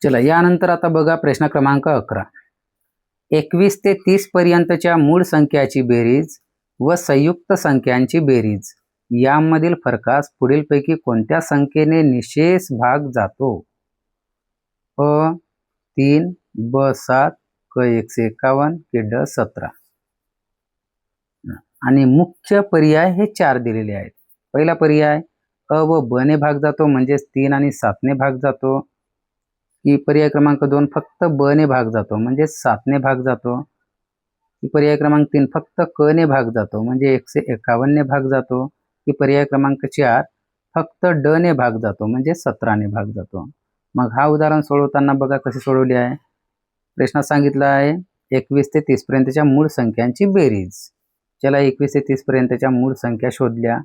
चला यानंतर आता बघा प्रश्न क्रमांक 11. 21 ते 30 पर्यंतच्या मूळ संख्याची बेरीज व संयुक्त संख्यांची बेरीज यामधील फरकास पुढीलपैकी कोणत्या संख्येने निशेष भाग जातो? अ 3, ब 7, क 151, की ड 17. आणि मुख्य पर्याय हे 4 दिलेले आहेत. पहिला पर्याय अ व ब ने भाग जातो म्हणजेच 3 आणि 7 ने भाग जातो, की पर्याय क्रमांक 2 फक्त ब ने भाग जातो म्हणजे 7 ने भाग जातो, की पर्याय क्रमांक 3 फक्त क ने भाग जातो म्हणजे 151 ने भाग जातो, की पर्याय क्रमांक 4 फक्त ड ने भाग जातो म्हणजे 17 ने भाग जातो. मग हा उदाहरण सोडवताना बघा कसे सोडवले आहे. प्रश्नात सांगितलं आहे 21 ते 30 पर्यंतच्या मूळ संख्यांची बेरीज. चला 21 ते 30 पर्यंतच्या मूळ संख्या शोधल्या.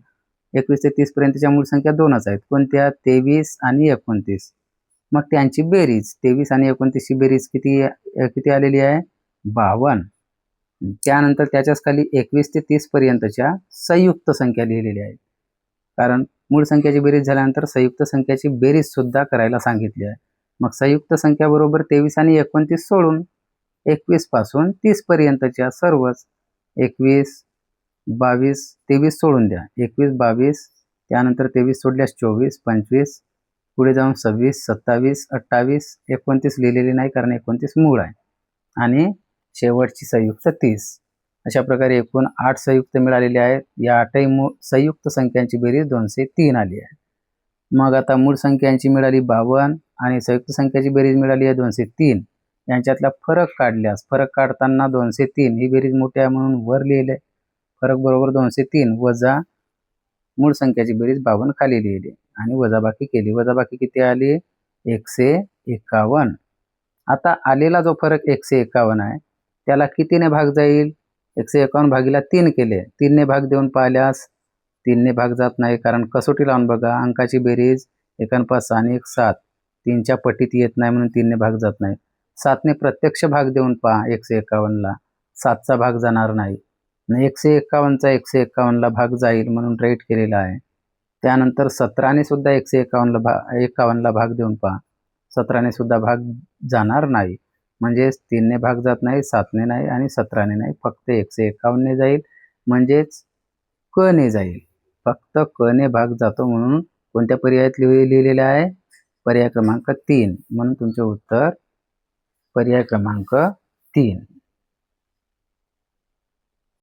21 ते 30 पर्यंतच्या मूळ संख्या 2च आहेत. कोणत्या? 23 आणि 29. मग त्यांची बेरीज 23 आणि 29 ची बेरीज किती आलेली आहे? 52. त्यानंतर त्याच्याच खाली 21 ते 30 पर्यंतच्या संयुक्त संख्या लिहिलेल्या आहेत. कारण मूळ संख्याची बेरीज झाल्यानंतर संयुक्त संख्याची बेरीज सुद्धा करायला सांगितली आहे. मग संयुक्त संख्या बरोबर 23 आणि 29 सोडून 21 पासून 30 पर्यंतच्या सर्वच 21, 22, 23 सोडून द्या. 21, 22 त्यानंतर 23 सोडल्यास 24, 25 पुढे जाऊन 26, 27, 28, 29 लिहिलेली नाही कारण 29 मूळ आहे आणि शेवटची संयुक्त 30. अशा प्रकारे एकूण 8 संयुक्त मिळालेले आहेत. या 8ही संयुक्त संख्यांची बेरीज 203 आली आहे. मग आता मूळ संख्यांची मिळाली 52 आणि संयुक्त संख्याची बेरीज मिळाली आहे 203. यांच्यातला फरक काढल्यास फरक काढताना 203 ही बेरीज मोठी आहे म्हणून वर लिहिले. फरक बरोबर 203 वजा मूळ संख्याची बेरीज 52 खाली लिहिली आणि वजाबाकी केली. वजाबाकी किती आली? 151. आता आलेला जो फरक 151 आहे त्याला कितीने भाग जाईल? 151 भागीला 3 केले. 3 ने भाग देऊन पाहिल्यास 3 ने भाग जात नाही कारण कसोटी लावून बघा अंकाची बेरीज 1 5 आणि 1 7 3च्या पटीत येत नाही म्हणून 3 ने भाग जात नाही. 7 ने प्रत्यक्ष भाग देऊन पहा 151ला 7चा भाग जाणार नाही. 151चा 151ला भाग जाईल म्हणून राईट केलेला आहे. त्यानंतर 17 ने सुद्धा 151ला भाग देऊन पहा 17 ने सुद्धा भाग जाणार नाही. म्हणजेच 3 ने भाग जात नाही, 7 ने नाही आणि 17 ने नाही, फक्त 151 ने जाईल म्हणजेच क ने जाईल. फक्त क ने भाग जातो म्हणून कोणत्या पर्यायात लिहिलेले आहे? पर्याय क्रमांक 3. म्हणून तुमचे उत्तर पर्याय क्रमांक 3.